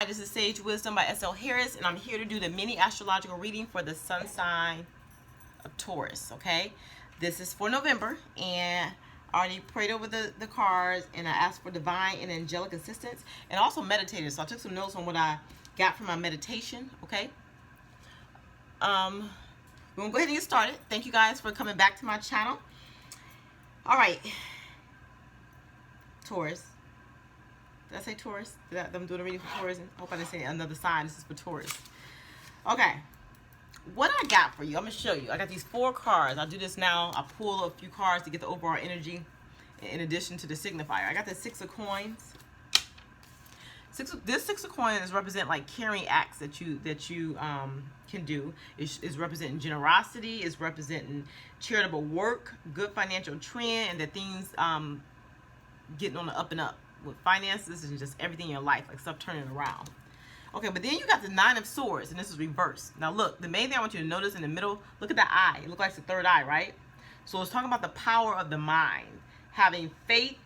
this is Sage Wisdom by S.L. Harris, and I'm here to do the mini astrological reading for the sun sign of Taurus, okay? This is for November, and I already prayed over the cards, and I asked for divine and angelic assistance, and also meditated. So I took some notes on what I got from my meditation, okay? We're going to go ahead and get started. Thank you guys for coming back to my channel. All right. Taurus. Did I say Taurus? I'm doing a reading for Taurus. I hope I didn't say another sign. This is for Taurus. Okay. What I got for you, I'm going to show you. I got these 4 cards. I'll do this now. I'll pull a few cards to get the overall energy in addition to the signifier. I got the 6 of coins. This 6 of coins represent like carrying acts that you can do. It's representing generosity. It's representing charitable work, good financial trend, and that things getting on the up and up with finances and just everything in your life, like stuff turning around. Okay, but then you got the 9 of Swords, and this is reversed. Now look, the main thing I want you to notice in the middle, look at that eye. It looks like the 3rd eye, right? So it's talking about the power of the mind, having faith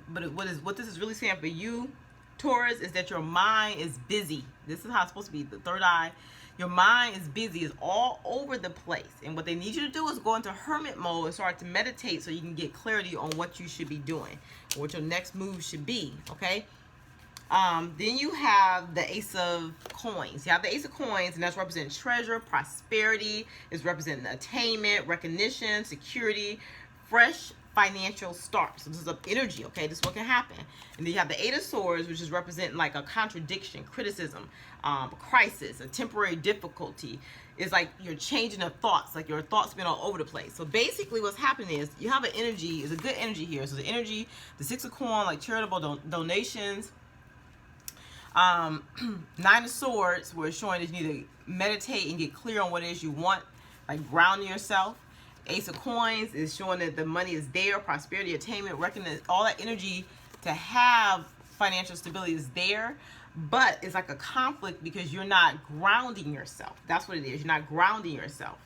but what this is really saying for you, Taurus, is that your mind is busy. This is how it's supposed to be. The 3rd eye, your mind is busy, is all over the place. And what they need you to do is go into hermit mode and start to meditate so you can get clarity on what you should be doing, what your next move should be, okay? Then you have the Ace of Coins. You have the Ace of Coins, and that's representing treasure, prosperity. It's representing attainment, recognition, security, fresh financial start. So this is of energy, okay? This is what can happen. And then you have the 8 of Swords, which is representing like a contradiction, criticism, crisis, a temporary difficulty. It's like you're changing of thoughts, like your thoughts been all over the place. So basically what's happening is you have an energy, is a good energy here. So the energy, the 6 of Coins, like charitable donations. 9 of Swords, where it's showing that you need to meditate and get clear on what it is you want, like grounding yourself. Ace of Coins is showing that the money is there, prosperity, attainment, recognition, all that energy to have financial stability is there, but it's like a conflict because you're not grounding yourself. That's what it is. You're not grounding yourself.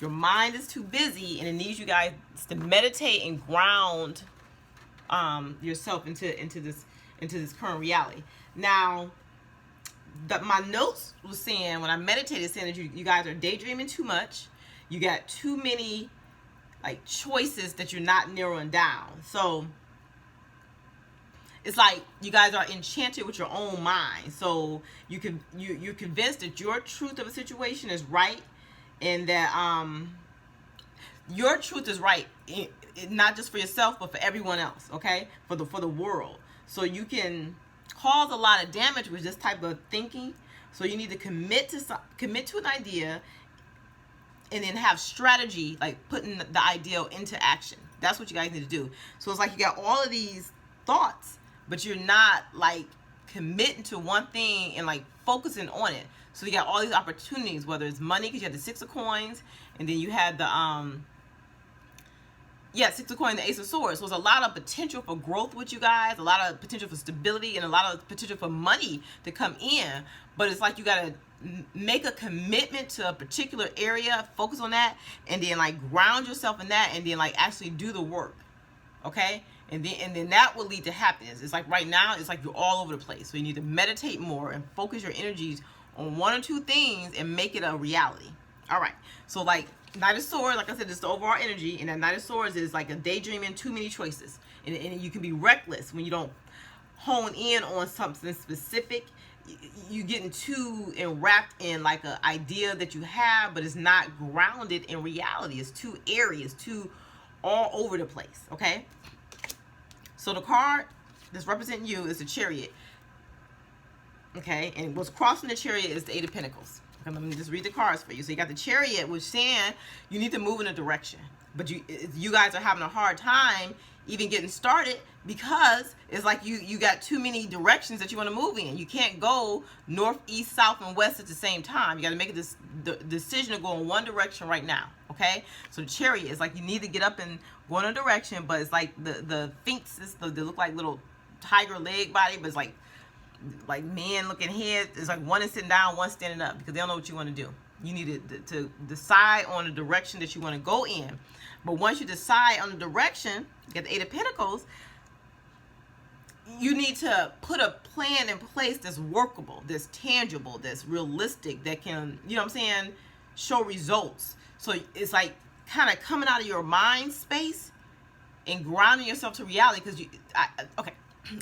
Your mind is too busy, and it needs you guys to meditate and ground yourself into this current reality. Now, my notes was saying, when I meditated, saying that you guys are daydreaming too much. You got too many like choices that you're not narrowing down. So it's like you guys are enchanted with your own mind. So you're convinced that your truth of a situation is right, and that your truth is right, not just for yourself but for everyone else, okay? For the world. So you can cause a lot of damage with this type of thinking. So you need to commit to an idea, and then have strategy, like putting the ideal into action. That's what you guys need to do. So it's like you got all of these thoughts, but you're not like committing to one thing and like focusing on it. So you got all these opportunities, whether it's money, because you have the 6 of Coins, and then you had the 6 of Coins, the Ace of Swords. So there's a lot of potential for growth with you guys, a lot of potential for stability, and a lot of potential for money to come in. But it's like you gotta make a commitment to a particular area, focus on that, and then like ground yourself in that, and then like actually do the work, okay? And then that will lead to happiness. It's like right now, it's like you're all over the place. So you need to meditate more and focus your energies on 1 or 2 things and make it a reality. All right. So like 9 of Swords, like I said, it's the overall energy, and that 9 of Swords is like a daydreaming, too many choices, and you can be reckless when you don't hone in on something specific. You getting too enwrapped in like an idea that you have, but it's not grounded in reality. It's too airy. It's too all over the place. Okay. So the card that's representing you is the Chariot. Okay, and what's crossing the Chariot is the 8 of Pentacles. Okay, let me just read the cards for you. So you got the Chariot, which saying you need to move in a direction, but you guys are having a hard time even getting started because it's like you got too many directions that you want to move in. You can't go north, east, south, and west at the same time. You got to make the decision to go in one direction right now. Okay, so the Chariot is like you need to get up and go in a direction, but it's like the Sphinx, they look like little tiger leg body, but it's like man looking head. It's like one is sitting down, one standing up, because they don't know what you want to do. You need to decide on the direction that you want to go in. But once you decide on the direction, you get the 8 of Pentacles, you need to put a plan in place that's workable, that's tangible, that's realistic, that can, you know what I'm saying, show results. So it's like kind of coming out of your mind space and grounding yourself to reality. Because okay,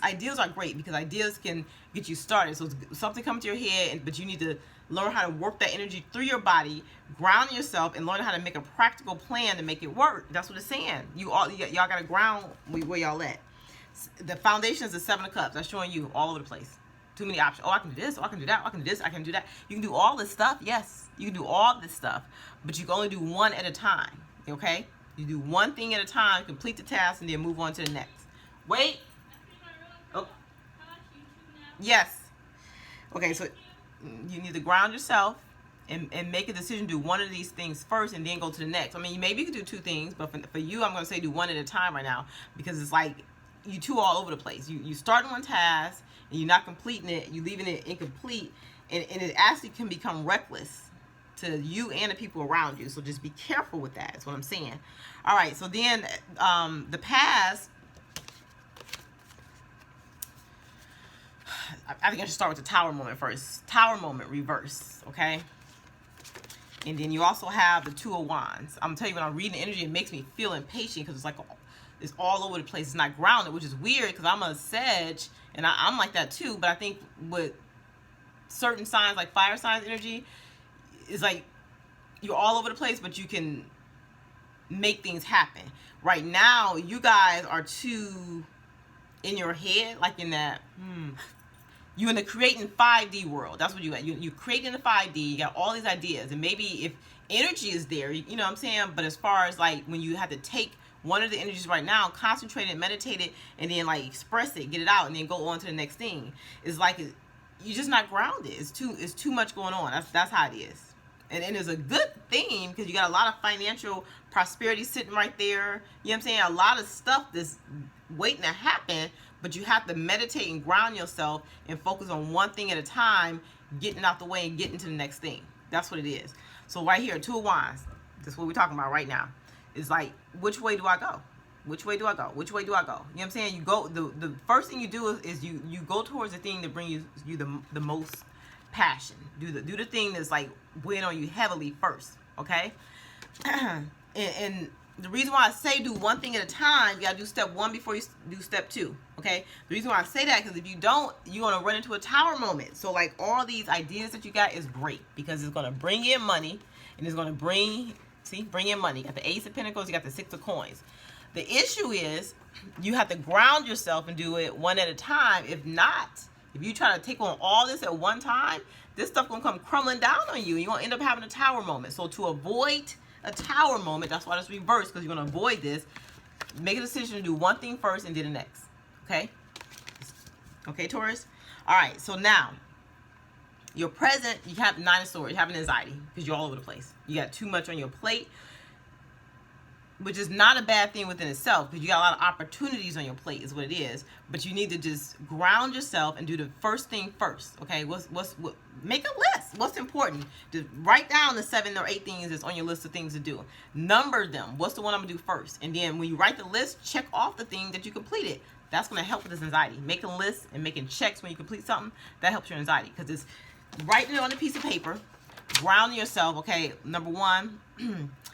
ideas are great because ideas can get you started. So something comes to your head, but you need to learn how to work that energy through your body, ground yourself, and learn how to make a practical plan to make it work. That's what it's saying. Y'all got to ground where y'all at. The foundation is the 7 of Cups. That's showing you all over the place. Too many options. Oh, I can do this. Oh, I can do that. Oh, I can do this. I can do that. You can do all this stuff. Yes, you can do all this stuff, but you can only do one at a time. Okay? You do one thing at a time, complete the task, and then move on to the next. Wait. Oh. Yes. Okay, so you need to ground yourself and make a decision. Do one of these things first and then go to the next. I mean, maybe you could do 2 things, but for you, I'm going to say do one at a time right now, because it's like you two all over the place. You start one task and you're not completing it. You're leaving it incomplete, and it actually can become reckless to you and the people around you. So just be careful with that. That's what I'm saying. All right. So then the past, I think I should start with the Tower moment first. Tower moment reverse. Okay. And then you also have the 2 of Wands. I'm telling you, when I'm reading the energy, it makes me feel impatient because it's like it's all over the place. It's not grounded, which is weird because I'm a Sag and I'm like that too. But I think with certain signs like fire signs energy, it's like you're all over the place, but you can make things happen. Right now, you guys are too in your head, like in that, you're in the creating 5D world. That's what you got. You're creating the 5D. You got all these ideas. And maybe if energy is there, you know what I'm saying? But as far as like when you have to take one of the energies right now, concentrate it, meditate it, and then like express it, get it out, and then go on to the next thing. It's like you're just not grounded. It's too much going on. That's how it is. And it's a good thing because you got a lot of financial prosperity sitting right there. You know what I'm saying? A lot of stuff that's waiting to happen, but you have to meditate and ground yourself and focus on one thing at a time, getting out the way and getting to the next thing. That's what it is. So right here, 2 of Wands. That's what we're talking about right now. It's like, which way do I go? Which way do I go? Which way do I go? You know what I'm saying? You go. The first thing you do is you go towards the thing that brings you the most passion. Do the thing that's like weighing on you heavily first. Okay. and the reason why I say do one thing at a time, you gotta do step 1 before you do step 2. Okay. The reason why I say that, because if you don't, you're gonna run into a tower moment. So like all these ideas that you got is great because it's gonna bring in money, and it's gonna bring in money. You got the Ace of Pentacles, you got the 6 of Coins. The issue is you have to ground yourself and do it one at a time. If not, if you try to take on all this at one time, this stuff gonna come crumbling down on you. You're gonna end up having a tower moment. So to avoid a tower moment, that's why it's reversed, because you're gonna avoid this. Make a decision to do one thing first and do the next. Okay? Okay, Taurus? All right, so now, your present, you have 9 of Swords, you're having anxiety because you're all over the place. You got too much on your plate, which is not a bad thing within itself because you got a lot of opportunities on your plate is what it is. But you need to just ground yourself and do the first thing first. Okay, what make a list. What's important? Just write down the 7 or 8 things that's on your list of things to do. Number them. What's the one I'm gonna do first? And then when you write the list, check off the thing that you completed. That's gonna help with this anxiety. Making lists and making checks when you complete something, that helps your anxiety because it's writing it on a piece of paper. Grounding yourself. Okay, number 1,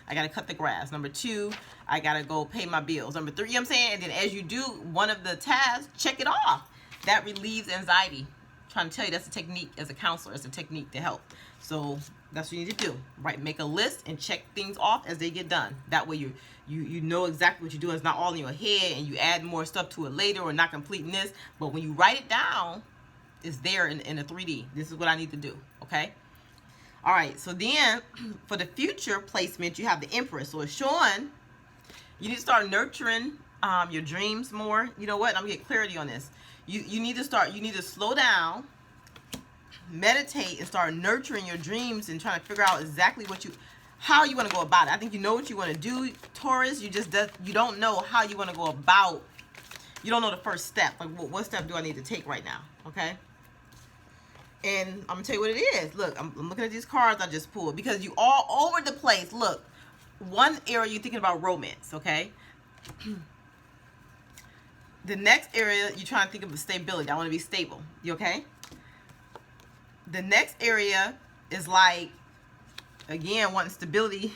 I gotta cut the grass. Number 2, I gotta go pay my bills. Number 3, you know what I'm saying? And then as you do one of the tasks, check it off. That relieves anxiety. I'm trying to tell you, that's a technique as a counselor. It's a technique to help. So that's what you need to do, right? Make a list and check things off as they get done. That way you know exactly what you're doing. It's not all in your head and you add more stuff to it later or not completing this. But when you write it down, it's there in a 3D. This is what I need to do, okay? All right, so then for the future placement, you have the Empress. So it's showing you need to start nurturing your dreams more. You know what? I'm gonna get clarity on this. You need to slow down, meditate, and start nurturing your dreams and trying to figure out exactly how you want to go about it. I think you know what you want to do, Taurus. You don't know how you want to go about. You don't know the first step. Like what step do I need to take right now? Okay. And I'm gonna tell you what it is. Look, I'm looking at these cards I just pulled because you all over the place. Look, one area you're thinking about romance, okay? The next area, you're trying to think of stability. I want to be stable. You okay? The next area is like, again, wanting stability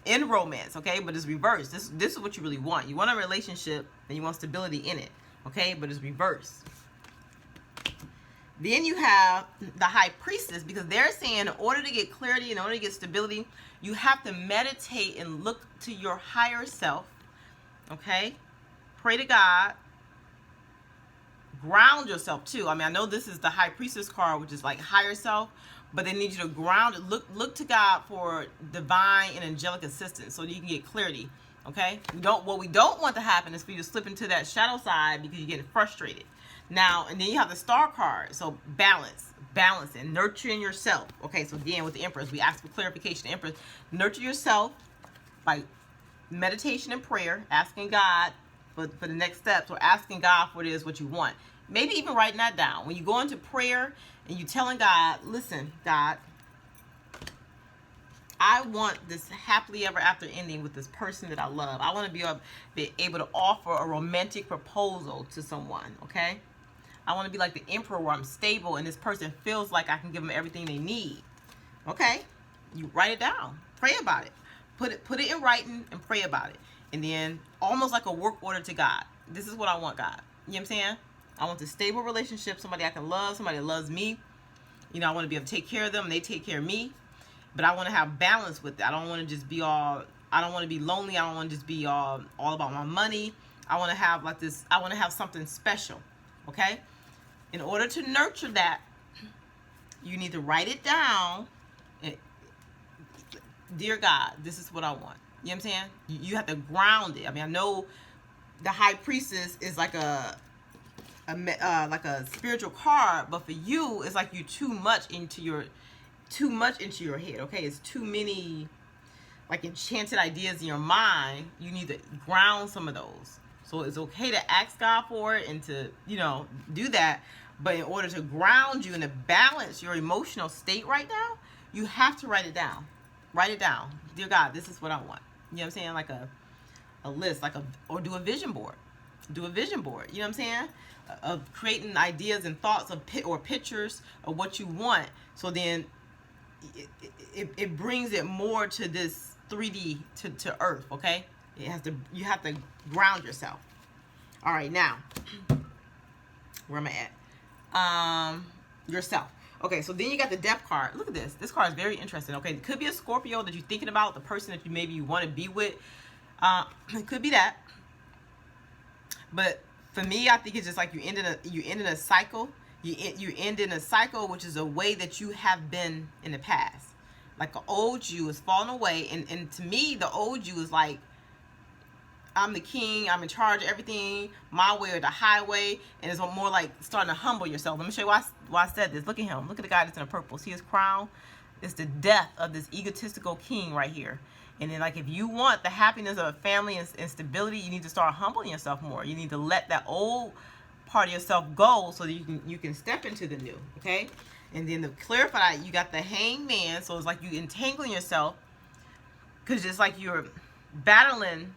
in romance, okay? But it's reversed. This is what you really want. You want a relationship and you want stability in it, okay? But it's reversed. Then you have the high priestess, because they're saying in order to get clarity, in order to get stability, you have to meditate and look to your higher self, okay? Pray to God. Ground yourself too. I mean, I know this is the high priestess card, which is like higher self, but they need you to ground it. Look to God for divine and angelic assistance so that you can get clarity. Okay? What we don't want to happen is for you to slip into that shadow side because you're getting frustrated. Now, and then you have the star card. So balancing, nurturing yourself. Okay, so again with the Empress, we ask for clarification. The Empress, nurture yourself by meditation and prayer, asking God for the next steps, or asking God for what you want. Maybe even writing that down. When you go into prayer and you telling God, listen, God, I want this happily ever after ending with this person that I love. I want to be able to offer a romantic proposal to someone, okay? I want to be like the Emperor where I'm stable and this person feels like I can give them everything they need, okay? You write it down. Pray about it. Put it in writing and pray about it. And then almost like a work order to God. This is what I want, God. You know what I'm saying? I want a stable relationship, somebody I can love, somebody that loves me. You know, I want to be able to take care of them and they take care of me. But I want to have balance with it. I don't want to just be I don't want to be lonely. I don't want to just be all about my money. I want to have like this, I want to have something special. Okay? In order to nurture that, you need to write it down. Dear God, this is what I want. You know what I'm saying? You have to ground it. I mean, I know the high priestess is like a spiritual card, but for you, it's like you too much into your head. Okay, it's too many like enchanted ideas in your mind. You need to ground some of those. So it's okay to ask God for it and to do that. But in order to ground you and to balance your emotional state right now, you have to write it down. Write it down. Dear God, this is what I want. You know what I'm saying? Like a list, or do a vision board. Do a vision board. You know what I'm saying? Of creating ideas and thoughts or pictures of what you want. So then it brings it more to this 3D to Earth. Okay? You have to ground yourself. All right, now where am I at? Yourself. Okay, so then you got the Death card. Look at this. This card is very interesting. Okay, it could be a Scorpio that you're thinking about, the person that you want to be with. It could be that. But for me, I think it's just like you end in a cycle. You end in a cycle, which is a way that you have been in the past. Like an old you is falling away, and to me, the old you is like, I'm the king, I'm in charge of everything, my way or the highway, and it's more like starting to humble yourself. Let me show you why I said this. Look at him. Look at the guy that's in the purple. See his crown? It's the death of this egotistical king right here. And then, like, if you want the happiness of a family and stability, you need to start humbling yourself more. You need to let that old part of yourself go so that you can step into the new, okay? And then to clarify that, you got the hangman, so it's like you entangling yourself, because it's like you're battling,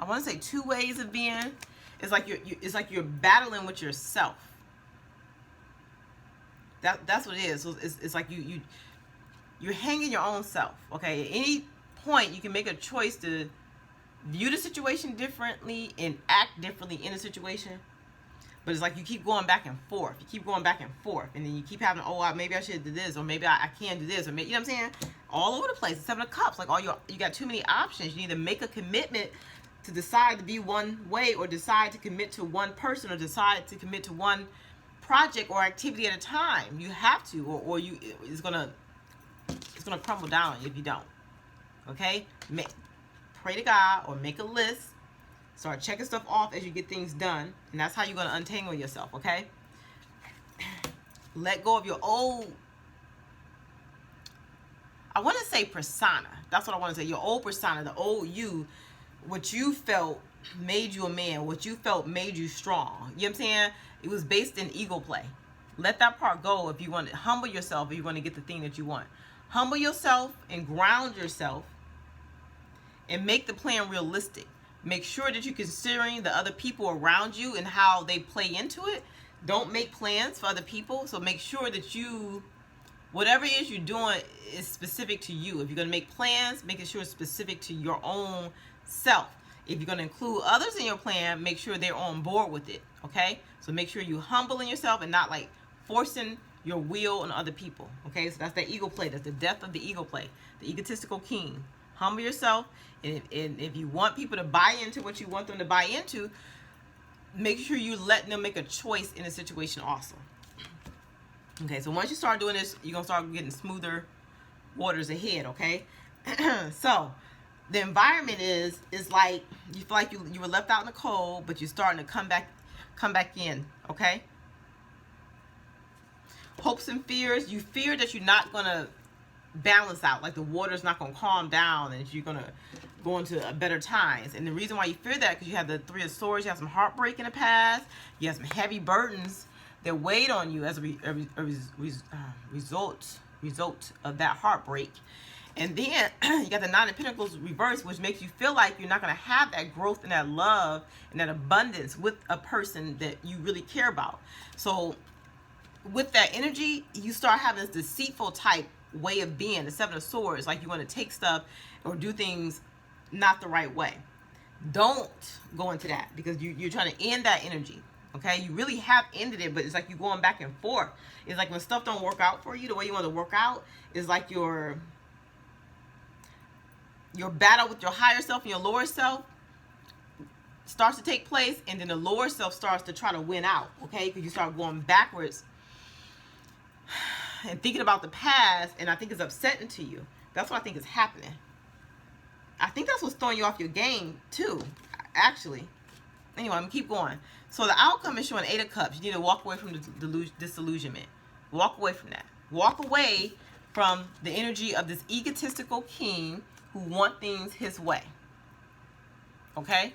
I want to say two ways of being. It's like you're battling with yourself. That's what it is. So it's like you're hanging your own self. Okay, at any point you can make a choice to view the situation differently and act differently in a situation. But it's like you keep going back and forth. You keep going back and forth, and then you keep having, maybe I should do this, or maybe I can't do this, or maybe, you know what I'm saying? All over the place. The Seven of Cups. Like you got too many options. You need to make a commitment to decide to be one way, or decide to commit to one person, or decide to commit to one project or activity at a time. You have to, or it's gonna crumble down if you don't. Okay? Pray to God or make a list. Start checking stuff off as you get things done, and that's how you're gonna untangle yourself. Okay? Let go of your old, I want to say persona. That's what I want to say. Your old persona, the old you. What you felt made you a man. What you felt made you strong. You know what I'm saying? It was based in ego play. Let that part go if you want to humble yourself, if you want to get the thing that you want. Humble yourself and ground yourself and make the plan realistic. Make sure that you're considering the other people around you and how they play into it. Don't make plans for other people. So make sure that you, whatever it is you're doing is specific to you. If you're going to make plans, making sure it's specific to your own self. If you're going to include others in your plan, make sure they're on board with it. Okay? So make sure you're humbling yourself and not like forcing your will on other people. Okay? So that's the ego play. That's the death of the ego play. The egotistical king. Humble yourself. And if you want people to buy into what you want them to buy into, make sure you let them make a choice in a situation also. Okay, so once you start doing this, you're going to start getting smoother waters ahead, okay? So the environment is like you feel like you were left out in the cold, but you're starting to come back in, okay? Hopes and fears. You fear that you're not going to balance out, like the water's not going to calm down and you're going to go into a better times. And the reason why you fear that, because you have the Three of Swords, you have some heartbreak in the past, you have some heavy burdens that weighed on you as a result of that heartbreak. And then you got the Nine of Pentacles reversed, which makes you feel like you're not going to have that growth and that love and that abundance with a person that you really care about. So with that energy, you start having this deceitful type way of being, the Seven of Swords, like you want to take stuff or do things not the right way. Don't go into that, because you're trying to end that energy. Okay, you really have ended it, but it's like you're going back and forth. It's like when stuff don't work out for you the way you want to work out, is like your battle with your higher self and your lower self starts to take place, and then the lower self starts to try to win out. Okay, because you start going backwards and thinking about the past, and I think it's upsetting to you. That's what I think is happening. I think that's what's throwing you off your game too, actually. Anyway, I'm gonna keep going. So the outcome is showing Eight of Cups. You need to walk away from the disillusionment. Walk away from that. Walk away from the energy of this egotistical king who wants things his way. Okay?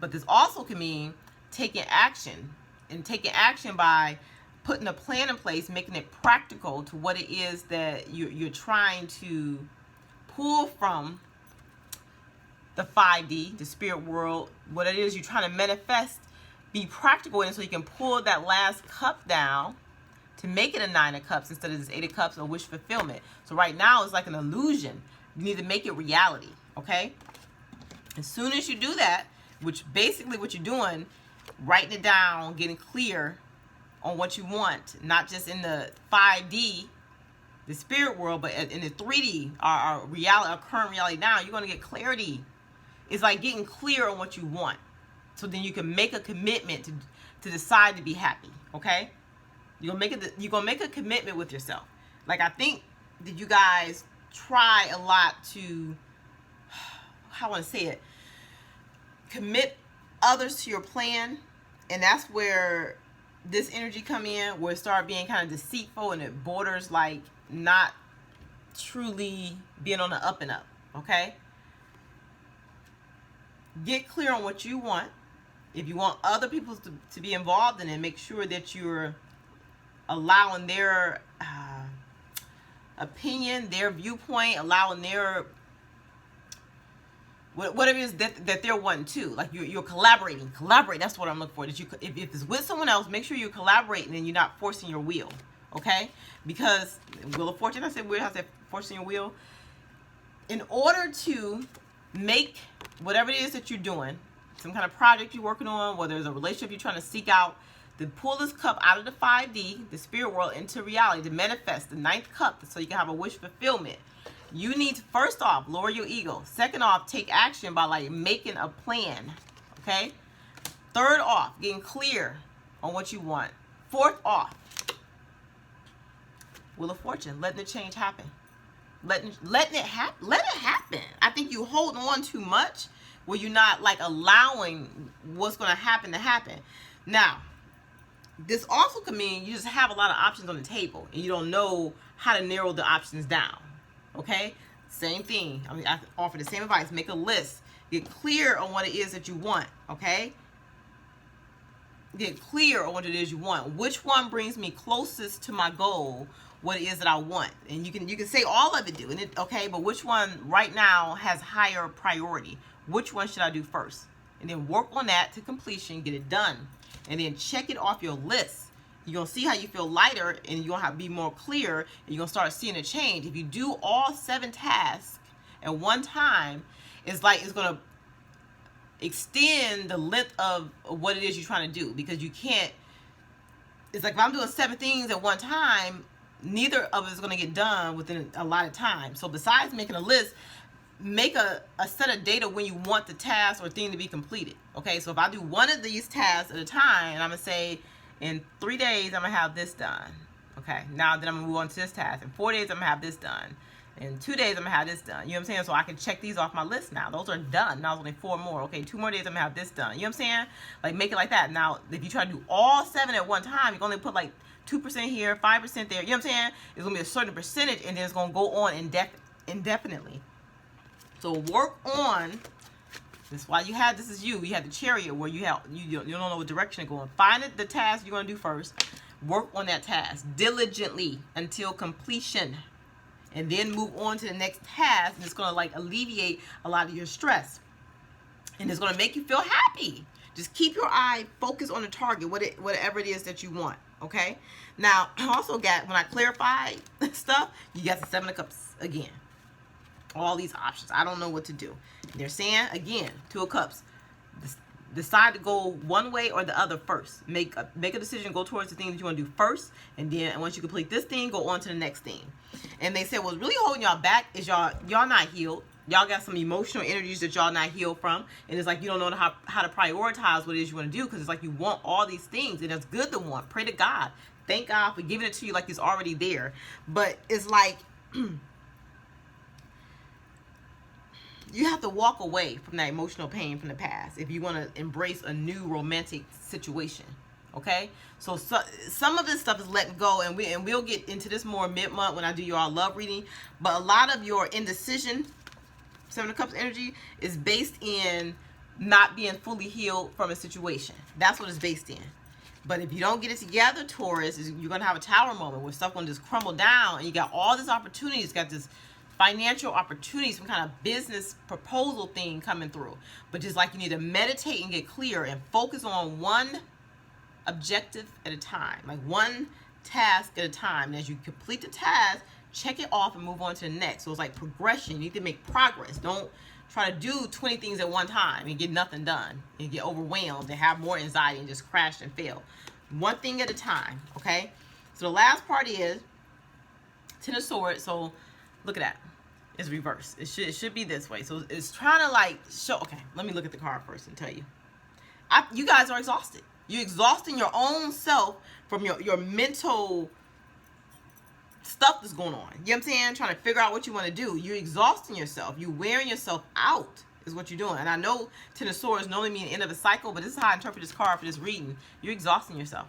But this also can mean taking action. And taking action by putting a plan in place, making it practical to what it is that you're trying to pull from the 5D, the spirit world, what it is you're trying to manifest, be practical in it so you can pull that last cup down to make it a Nine of Cups instead of this Eight of Cups or wish fulfillment. So right now it's like an illusion. You need to make it reality, okay? As soon as you do that, which basically what you're doing, writing it down, getting clear on what you want, not just in the 5D, the spirit world, but in the 3D, our reality, our current reality now, you're going to get clarity. It's like getting clear on what you want. So then you can make a commitment to decide to be happy, okay? You're going to make a commitment with yourself. Like, I think that you guys try a lot to, how I want to say it, commit others to your plan. And that's where this energy come in, where it start being kind of deceitful and it borders like not truly being on the up and up, okay? Get clear on what you want. If you want other people to be involved in it, make sure that you're allowing their opinion, their viewpoint, allowing their whatever it is that they're wanting to. Like you're collaborating. Collaborate, that's what I'm looking for. That you, if it's with someone else, make sure you're collaborating and you're not forcing your will. Okay? Because Wheel of Fortune, I said forcing your will. In order to make whatever it is that you're doing, some kind of project you're working on, whether it's a relationship you're trying to seek out, to pull this cup out of the 5D, the spirit world, into reality, to manifest the 9th cup so you can have a wish fulfillment. You need to, first off, lower your ego. Second off, take action by like making a plan. Okay? Third off, getting clear on what you want. Fourth off, Wheel of Fortune, letting the change happen. Letting it happen. Let it happen. I think you hold on too much where you're not like allowing what's going to happen. Now, this also can mean you just have a lot of options on the table and you don't know how to narrow the options down. Okay? Same thing. I mean, I offer the same advice. Make a list. Get clear on what it is that you want. Okay? Get clear on what it is you want. Which one brings me closest to my goal? what it is that I want. And you can say all of it do, and it, okay, but which one right now has higher priority? Which one should I do first? And then work on that to completion, get it done, and then check it off your list. You're gonna see how you feel lighter, and you're gonna have to be more clear, and you're gonna start seeing a change. If you do all 7 tasks at one time, it's like it's gonna extend the length of what it is you're trying to do, because you can't. It's like if I'm doing 7 things at one time, neither of it is going to get done within a lot of time. So besides making a list, make a set of data when you want the task or thing to be completed. Okay, so if I do one of these tasks at a time, and I'm going to say in 3 days I'm going to have this done. Okay, now then I'm going to move on to this task. In 4 days I'm going to have this done. In 2 days I'm going to have this done. You know what I'm saying? So I can check these off my list now. Those are done. Now there's only 4 more. Okay, 2 more days I'm going to have this done. You know what I'm saying? Like, make it like that. Now, if you try to do all 7 at one time, you can only put like 2% here, 5% there. You know what I'm saying? It's going to be a certain percentage, and then it's going to go on indefinitely. So work on, this is why you had, this is you had the chariot where you don't know what direction to go in. Find the task you're going to do first. Work on that task diligently until completion. And then move on to the next task, and it's going to like alleviate a lot of your stress. And it's going to make you feel happy. Just keep your eye focused on the target, whatever it is that you want, okay? Now, I also got, when I clarify stuff, you got the 7 of Cups again. All these options. I don't know what to do. They're saying, again, 2 of Cups. Decide to go one way or the other first. Make a decision, go towards the thing that you want to do first, and then once you complete this thing, go on to the next thing. And they said what's really holding y'all back is y'all not healed. Y'all got some emotional energies that y'all not healed from, and it's like you don't know how to prioritize what it is you want to do, because it's like you want all these things, and it's good to want. Pray to God. Thank God for giving it to you like it's already there. But it's like you have to walk away from that emotional pain from the past if you want to embrace a new romantic situation. Okay, so some of this stuff is letting go, and we'll get into this more mid-month when I do your love reading. But a lot of your indecision, 7 of Cups energy, is based in not being fully healed from a situation. That's what it's based in. But if you don't get it together, Taurus, you're gonna have a tower moment where stuff gonna just crumble down, and you got all this opportunities, you got this financial opportunity, some kind of business proposal thing coming through. But just like you need to meditate and get clear and focus on one objective at a time, like one task at a time. And as you complete the task, check it off and move on to the next. So it's like progression. You need to make progress. Don't try to do 20 things at one time and get nothing done and get overwhelmed and have more anxiety and just crash and fail. One thing at a time, okay? So the last part is 10 of Swords. So look at that. It's reversed. It should be this way. So it's trying to like show, okay, let me look at the card first and tell you. You guys are exhausted. You're exhausting your own self from your mental stuff that's going on. You know what I'm saying? Trying to figure out what you want to do. You're exhausting yourself. You're wearing yourself out is what you're doing. And I know 10 of Swords normally mean the end of a cycle, but this is how I interpret this card for this reading. You're exhausting yourself.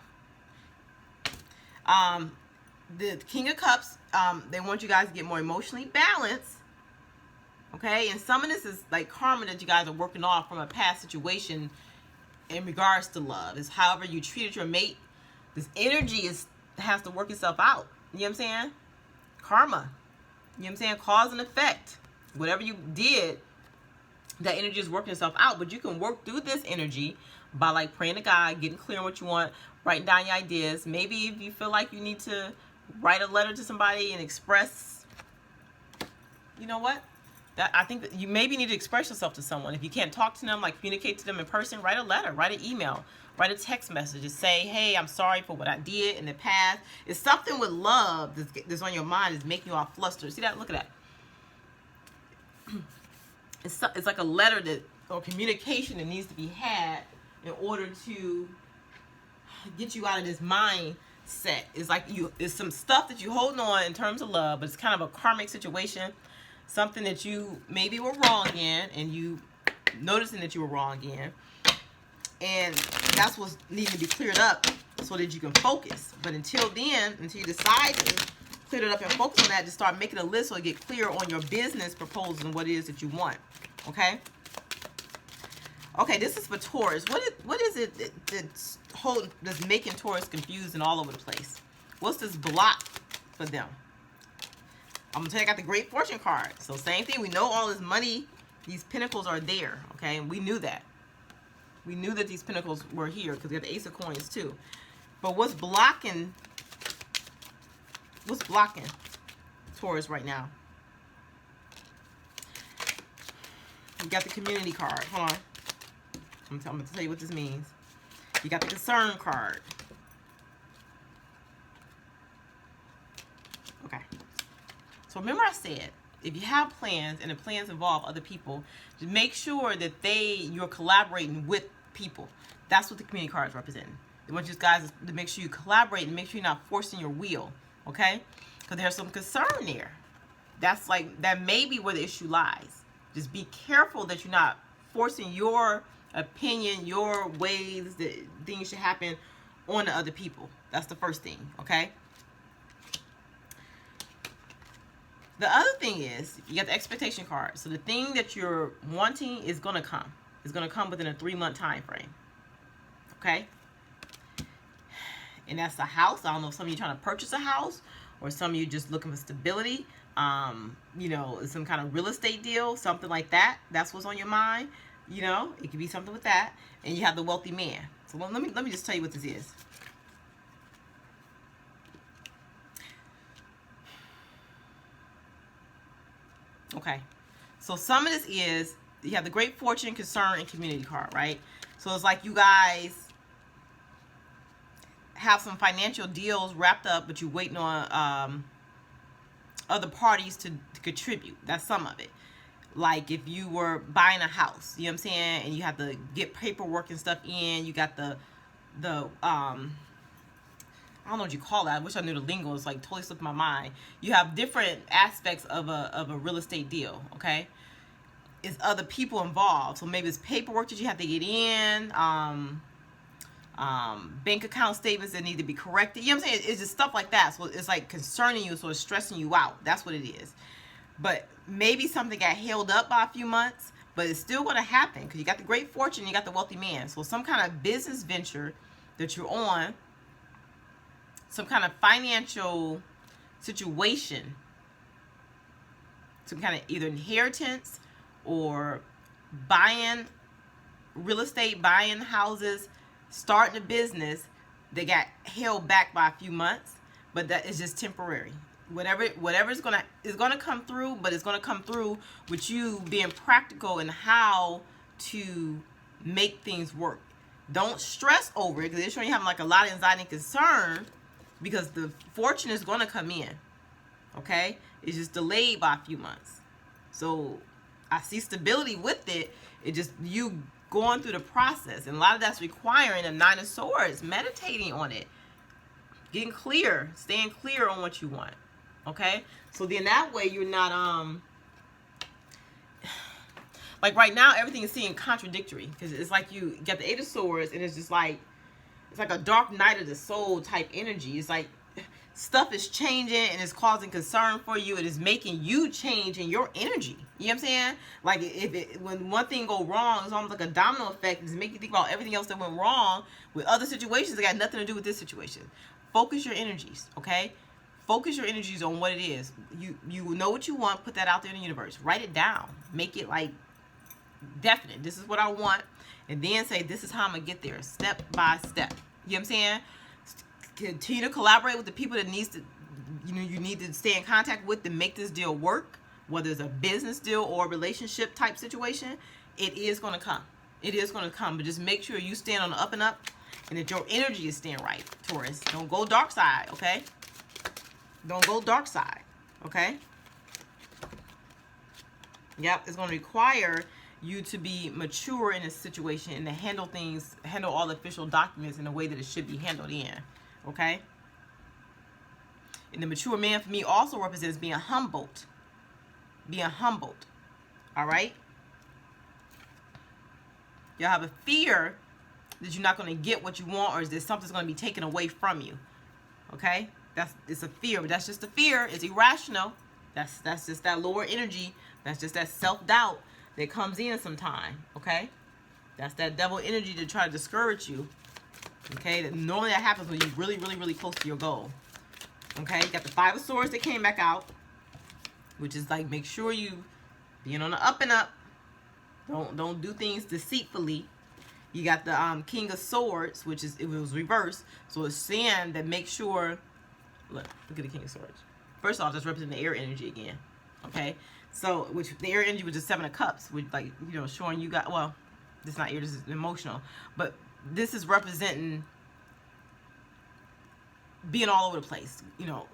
The King of Cups, they want you guys to get more emotionally balanced. Okay? And some of this is like karma that you guys are working off from a past situation in regards to love. Is however you treated your mate. This energy has to work itself out. You know what I'm saying? Karma. You know what I'm saying? Cause and effect. Whatever you did, that energy is working itself out. But you can work through this energy by like praying to God, getting clear on what you want, writing down your ideas. Maybe if you feel like you need to write a letter to somebody and express, you know what? I think that you maybe need to express yourself to someone. If you can't talk to them, like communicate to them in person, write a letter, write an email, write a text message and say, hey, I'm sorry for what I did in the past. It's something with love that's on your mind is making you all flustered. See that? Look at that. It's like a letter or communication that needs to be had in order to get you out of this mindset. It's like it's some stuff that you holding on in terms of love, but it's kind of a karmic situation. Something that you maybe were wrong in, and you noticing that you were wrong in, and that's what's needing to be cleared up so that you can focus. But until then, until you decide to clear it up and focus on that, just start making a list so you get clear on your business proposals and what it is that you want. Okay. Okay, this is for Taurus. What is it that's making Taurus confused and all over the place? What's this block for them. I'm going to take out the Great Fortune card. So same thing. We know all this money, these pentacles are there. Okay. And we knew that. We knew that these pentacles were here because we got the Ace of Coins too. But what's blocking Taurus right now? You got the Community card. Hold on. I'm going to tell you what this means. You got the Concern card. Okay. So remember I said, if you have plans and the plans involve other people, just make sure that you're collaborating with people. That's what the Community card is representing. They want you guys to make sure you collaborate and make sure you're not forcing your will. Okay? Because there's some concern there. That may be where the issue lies. Just be careful that you're not forcing your opinion, your ways, that things should happen on the other people. That's the first thing. Okay? The other thing is, you got the expectation card. So the thing that you're wanting is going to come. It's going to come within a 3-month time frame. Okay? And that's a house. I don't know if some of you are trying to purchase a house, or some of you just looking for stability. You know, some kind of real estate deal, something like that. That's what's on your mind. You know, it could be something with that. And you have the wealthy man. So let me just tell you what this is. Okay, so some of this is, you have the Great Fortune, Concern, and Community card, right? So it's like you guys have some financial deals wrapped up, but you're waiting on other parties to contribute. That's some of it. Like if you were buying a house, you know what I'm saying, and you have to get paperwork and stuff in. You got the I don't know what you call that. I wish I knew the lingo. It's like totally slipped my mind. You have different aspects of a real estate deal, okay? It's other people involved. So maybe it's paperwork that you have to get in, bank account statements that need to be corrected. You know what I'm saying? It's just stuff like that. So it's like concerning you, so it's stressing you out. That's what it is. But maybe something got held up by a few months, but it's still going to happen because you got the Great Fortune, you got the wealthy man. So some kind of business venture that you're on, some kind of financial situation, some kind of either inheritance or buying real estate, buying houses, starting a business that got held back by a few months, but that is just temporary. Whatever is gonna come through, but it's gonna come through with you being practical in how to make things work. Don't stress over it, because it's showing you having like a lot of anxiety and concern, because the fortune is going to come in, okay? It's just delayed by a few months. So I see stability with it. It's just you going through the process. And a lot of that's requiring a 9 of Swords, meditating on it, getting clear, staying clear on what you want, okay? So then that way you're not, like right now, everything is seeming contradictory, because it's like you get the 8 of Swords, and it's just like, it's like a dark night of the soul type energy. It's like stuff is changing and it's causing concern for you. It is making you change in your energy. You know what I'm saying? Like when one thing go wrong, it's almost like a domino effect. It's making you think about everything else that went wrong with other situations that got nothing to do with this situation. Focus your energies, okay? Focus your energies on what it is. You know what you want. Put that out there in the universe. Write it down. Make it like definite. This is what I want. And then say, this is how I'm going to get there, step by step. You know what I'm saying? Continue to collaborate with the people that you need to stay in contact with to make this deal work, whether it's a business deal or a relationship type situation. It is going to come. It is going to come. But just make sure you stand on the up and up, and that your energy is staying right, Taurus. Don't go dark side, okay? Don't go dark side, okay? Yep, it's going to require you to be mature in a situation and to handle all the official documents in the way that it should be handled in, okay? And the mature man for me also represents being humbled. Being humbled, all right? You'll have a fear that you're not going to get what you want, or is that something's going to be taken away from you, okay? It's a fear, but that's just a fear. It's irrational. That's just that lower energy. That's just that self-doubt that comes in sometime, okay? That's that devil energy to try to discourage you, okay? Normally that happens when you're really, really, really close to your goal. Okay, you got the Five of Swords that came back out, which is like, make sure you being on the up and up. Don't do things deceitfully. You got the King of Swords, which is, it was reversed. So it's saying that make sure, look at the King of Swords. First off, that's representing the air energy again. Okay, so which the air energy was just Seven of Cups, which, like, you know, showing you got, well, this is not air, this is emotional, but this is representing being all over the place, you know,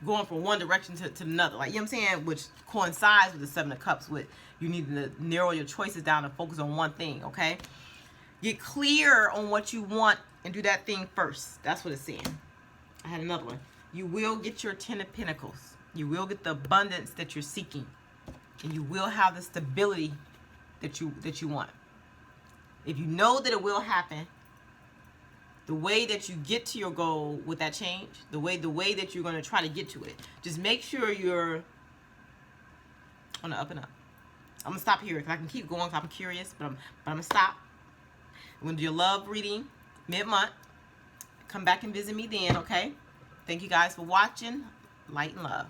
going from one direction to another, like, you know what I'm saying, which coincides with the Seven of Cups, with you need to narrow your choices down and focus on one thing. Okay, get clear on what you want and do that thing first. That's what it's saying. I had another one. You will get your 10 of Pentacles. You will get the abundance that you're seeking, and you will have the stability that you want. If you know that it will happen, the way that you get to your goal with that change, the way that you're going to try to get to it, just make sure you're on the up and up. I'm going to stop here because I can keep going because I'm curious, but I'm going to stop. I'm going to do your love reading mid-month. Come back and visit me then, okay? Thank you guys for watching. Light and love.